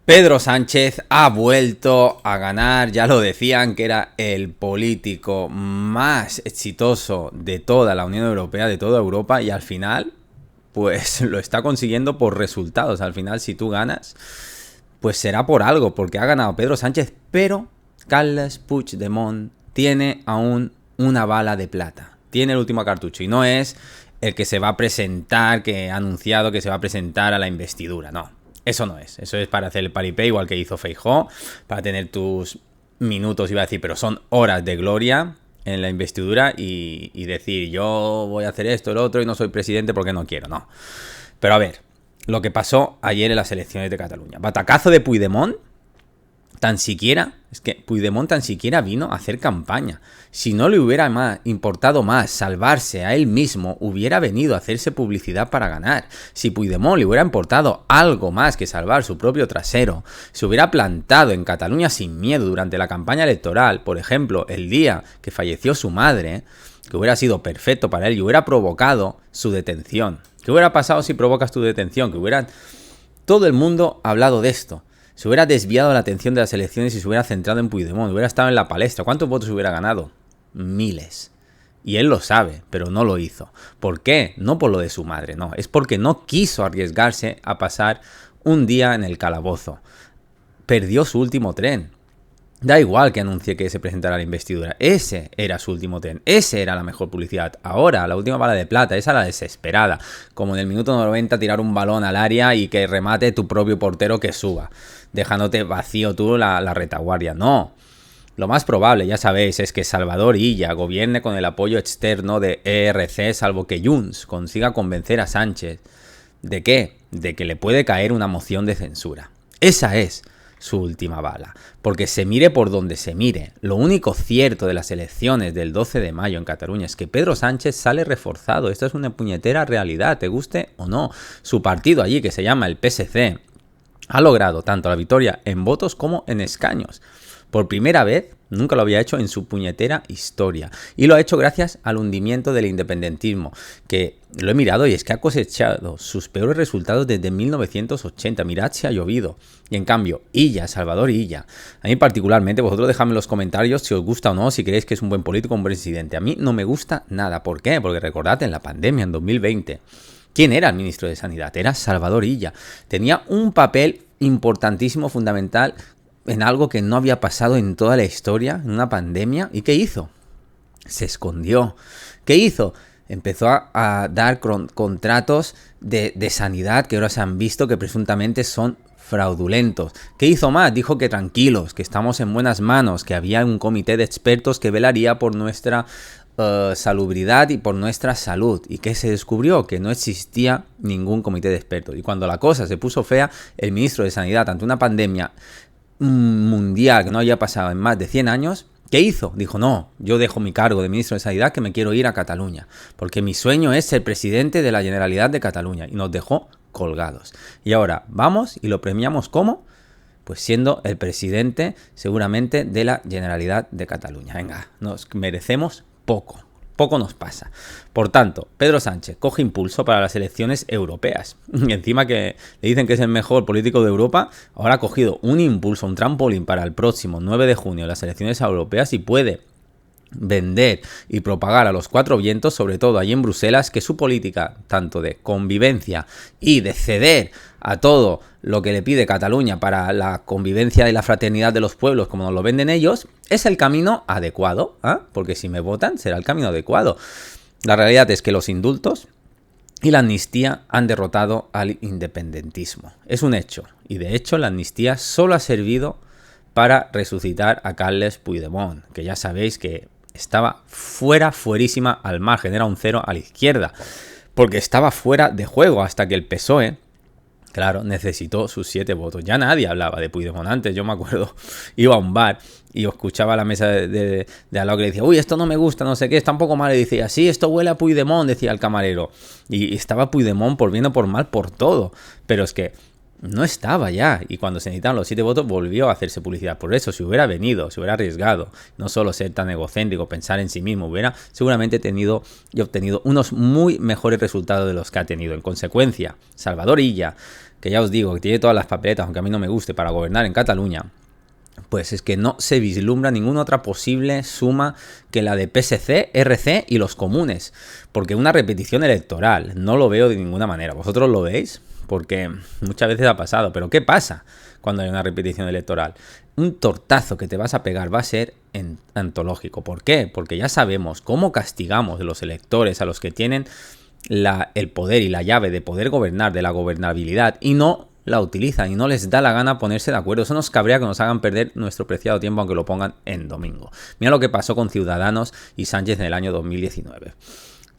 Pedro Sánchez ha vuelto a ganar, ya lo decían que era el político más exitoso de toda la Unión Europea, de toda Europa, y al final, pues lo está consiguiendo por resultados. Al final, si tú ganas, pues será por algo, porque ha ganado Pedro Sánchez, pero Carles Puigdemont tiene aún una bala de plata, tiene el último cartucho, y no es el que se va a presentar, que ha anunciado que se va a presentar a la investidura, no. Eso no es. Eso es para hacer el paripé igual que hizo Feijóo, para tener tus minutos, iba a decir, pero son horas de gloria en la investidura y decir yo voy a hacer esto, el otro y no soy presidente porque no quiero, no. Pero a ver, lo que pasó ayer en las elecciones de Cataluña. Batacazo de Puigdemont. Tan siquiera, es que Puigdemont tan siquiera vino a hacer campaña. Si no le hubiera importado más salvarse a él mismo, hubiera venido a hacerse publicidad para ganar. Si Puigdemont le hubiera importado algo más que salvar su propio trasero, se hubiera plantado en Cataluña sin miedo durante la campaña electoral, por ejemplo, el día que falleció su madre, que hubiera sido perfecto para él y hubiera provocado su detención. ¿Qué hubiera pasado si provocas tu detención? Que hubiera todo el mundo hablado de esto. Se hubiera desviado la atención de las elecciones y se hubiera centrado en Puigdemont, hubiera estado en la palestra. ¿Cuántos votos hubiera ganado? Miles. Y él lo sabe, pero no lo hizo. ¿Por qué? No por lo de su madre, no. Es porque no quiso arriesgarse a pasar un día en el calabozo. Perdió su último tren. Da igual que anuncie que se presentara a la investidura. Ese era su último tren. Ese era la mejor publicidad. Ahora, la última bala de plata, esa la desesperada. Como en el minuto 90 tirar un balón al área y que remate tu propio portero que suba, dejándote vacío tú la retaguardia. No. Lo más probable, ya sabéis, es que Salvador Illa gobierne con el apoyo externo de ERC, salvo que Junts consiga convencer a Sánchez. ¿De qué? De que le puede caer una moción de censura. Esa es su última bala, porque se mire por donde se mire, lo único cierto de las elecciones del 12 de mayo en Cataluña es que Pedro Sánchez sale reforzado. Esto es una puñetera realidad, te guste o no. Su partido allí, que se llama el PSC, ha logrado tanto la victoria en votos como en escaños. Por primera vez, nunca lo había hecho en su puñetera historia. Y lo ha hecho gracias al hundimiento del independentismo, que lo he mirado y es que ha cosechado sus peores resultados desde 1980. Mirad si ha llovido. Y en cambio, Illa, Salvador Illa, a mí particularmente, vosotros dejadme en los comentarios si os gusta o no, si creéis que es un buen político o un buen presidente. A mí no me gusta nada. ¿Por qué? Porque recordad, en la pandemia, en 2020, ¿quién era el ministro de Sanidad? Era Salvador Illa. Tenía un papel importantísimo, fundamental, en algo que no había pasado en toda la historia, en una pandemia. ¿Y qué hizo? Se escondió. ¿Qué hizo? Empezó a dar contratos de sanidad que ahora se han visto que presuntamente son fraudulentos. ¿Qué hizo más? Dijo que tranquilos, que estamos en buenas manos, que había un comité de expertos que velaría por nuestra salubridad y por nuestra salud. ¿Y qué se descubrió? Que no existía ningún comité de expertos. Y cuando la cosa se puso fea, el ministro de Sanidad, ante una pandemia mundial que no había pasado en más de 100 años, ¿qué hizo? Dijo, no, yo dejo mi cargo de ministro de Sanidad que me quiero ir a Cataluña, porque mi sueño es ser presidente de la Generalitat de Cataluña, y nos dejó colgados. Y ahora vamos y lo premiamos ¿cómo? Pues siendo el presidente seguramente de la Generalitat de Cataluña. Venga, nos merecemos poco nos pasa. Por tanto, Pedro Sánchez coge impulso para las elecciones europeas. Y encima que le dicen que es el mejor político de Europa, ahora ha cogido un impulso, un trampolín para el próximo 9 de junio las elecciones europeas y puede vender y propagar a los cuatro vientos, sobre todo allí en Bruselas, que su política tanto de convivencia y de ceder a todo lo que le pide Cataluña para la convivencia y la fraternidad de los pueblos, como nos lo venden ellos, es el camino adecuado, ¿eh? Porque si me votan será el camino adecuado. La realidad es que los indultos y la amnistía han derrotado al independentismo. Es un hecho, y de hecho la amnistía solo ha servido para resucitar a Carles Puigdemont, que ya sabéis que estaba fuerísima al margen, era un cero a la izquierda, porque estaba fuera de juego hasta que el PSOE, claro, necesitó sus 7 votos. Ya nadie hablaba de Puigdemont antes. Yo me acuerdo, iba a un bar y escuchaba a la mesa de al lado que le decía, uy, esto no me gusta, no sé qué, está un poco mal. Y decía, sí, esto huele a Puigdemont, decía el camarero. Y estaba Puigdemont por bien o por mal por todo. Pero es que no estaba ya. Y cuando se necesitaban los 7 votos, volvió a hacerse publicidad. Por eso, si hubiera venido, si hubiera arriesgado, no solo ser tan egocéntrico, pensar en sí mismo, hubiera seguramente tenido y obtenido unos muy mejores resultados de los que ha tenido. En consecuencia, Salvador Illa, que ya os digo, que tiene todas las papeletas, aunque a mí no me guste, para gobernar en Cataluña, pues es que no se vislumbra ninguna otra posible suma que la de PSC, RC y los comunes. Porque una repetición electoral no lo veo de ninguna manera. ¿Vosotros lo veis? Porque muchas veces ha pasado. Pero ¿qué pasa cuando hay una repetición electoral? Un tortazo que te vas a pegar va a ser antológico. ¿Por qué? Porque ya sabemos cómo castigamos a los electores, a los que tienen el poder y la llave de poder gobernar, de la gobernabilidad, y no la utilizan y no les da la gana ponerse de acuerdo. Eso nos cabrea que nos hagan perder nuestro preciado tiempo, aunque lo pongan en domingo. Mira lo que pasó con Ciudadanos y Sánchez en el año 2019.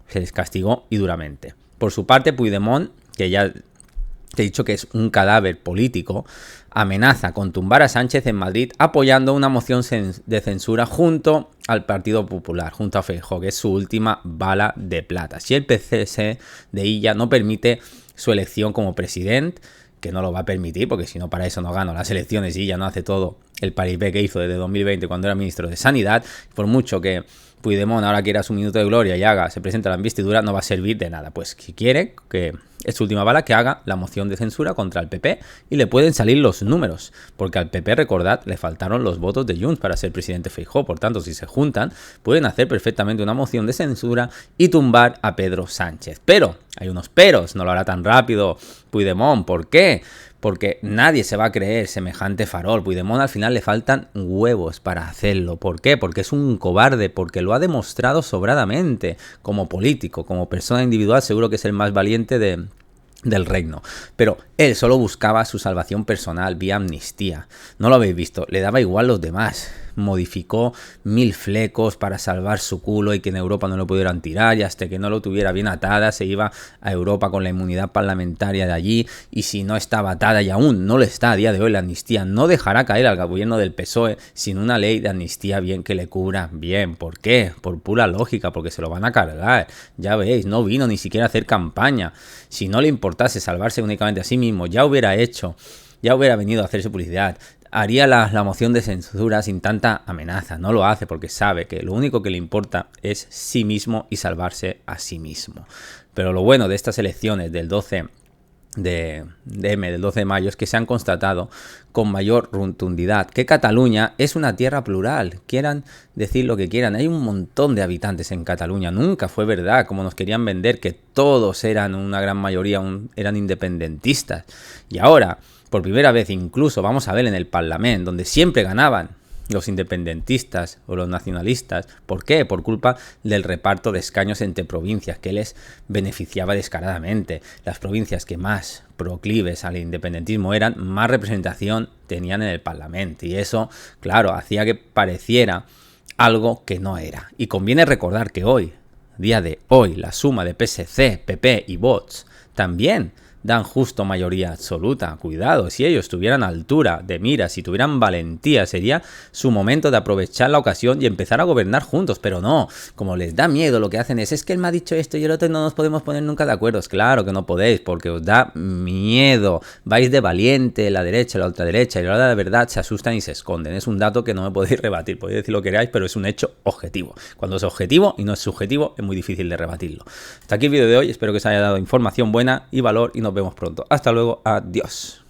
Se les castigó y duramente. Por su parte, Puigdemont, que ya te he dicho que es un cadáver político, amenaza con tumbar a Sánchez en Madrid apoyando una moción de censura junto al Partido Popular, junto a Feijóo, que es su última bala de plata. Si el PCS de Illa no permite su elección como presidente, que no lo va a permitir, porque si no, para eso no gana las elecciones y ya no hace todo el paripé que hizo desde 2020 cuando era ministro de Sanidad, por mucho que Puigdemont ahora quiera su minuto de gloria y se presenta a la investidura, no va a servir de nada. Pues si quiere, que es su última bala, que haga la moción de censura contra el PP y le pueden salir los números, porque al PP, recordad, le faltaron los votos de Junts para ser presidente Feijóo. Por tanto, si se juntan, pueden hacer perfectamente una moción de censura y tumbar a Pedro Sánchez. Pero hay unos peros, no lo hará tan rápido Puigdemont. ¿Por qué? Porque nadie se va a creer semejante farol. Puigdemont al final le faltan huevos para hacerlo. ¿Por qué? Porque es un cobarde, porque lo ha demostrado sobradamente como político, como persona individual. Seguro que es el más valiente del reino. Pero él solo buscaba su salvación personal vía amnistía. No lo habéis visto, le daba igual los demás. Modificó 1000 flecos para salvar su culo y que en Europa no lo pudieran tirar, y hasta que no lo tuviera bien atada se iba a Europa con la inmunidad parlamentaria de allí, y si no estaba atada, y aún no lo está a día de hoy, la amnistía no dejará caer al gobierno del PSOE sin una ley de amnistía bien que le cubra bien. ¿Por qué? Por pura lógica, porque se lo van a cargar. Ya veis, no vino ni siquiera a hacer campaña. Si no le importase salvarse únicamente a sí mismo, ya hubiera venido a hacerse publicidad. Haría la moción de censura sin tanta amenaza. No lo hace porque sabe que lo único que le importa es sí mismo y salvarse a sí mismo. Pero lo bueno de estas elecciones del 12 de mayo es que se han constatado con mayor rotundidad que Cataluña es una tierra plural. Quieran decir lo que quieran, hay un montón de habitantes en Cataluña. Nunca fue verdad, como nos querían vender, que todos eran, una gran mayoría, eran independentistas. Y ahora, por primera vez incluso, vamos a ver en el Parlamento, donde siempre ganaban los independentistas o los nacionalistas. ¿Por qué? Por culpa del reparto de escaños entre provincias, que les beneficiaba descaradamente. Las provincias que más proclives al independentismo eran, más representación tenían en el Parlamento. Y eso, claro, hacía que pareciera algo que no era. Y conviene recordar que hoy, día de hoy, la suma de PSC, PP y Vox también dan justo mayoría absoluta. Cuidado, si ellos tuvieran altura de mira, si tuvieran valentía, sería su momento de aprovechar la ocasión y empezar a gobernar juntos. Pero no, como les da miedo, lo que hacen es que él me ha dicho esto y el otro, no nos podemos poner nunca de acuerdo. Es claro que no podéis, porque os da miedo. Vais de valiente, la derecha, la ultraderecha, y a la hora de la verdad se asustan y se esconden. Es un dato que no me podéis rebatir. Podéis decir lo que queráis, pero es un hecho objetivo. Cuando es objetivo y no es subjetivo, es muy difícil de rebatirlo. Hasta aquí el vídeo de hoy. Espero que os haya dado información buena y valor, y nos vemos pronto. Hasta luego. Adiós.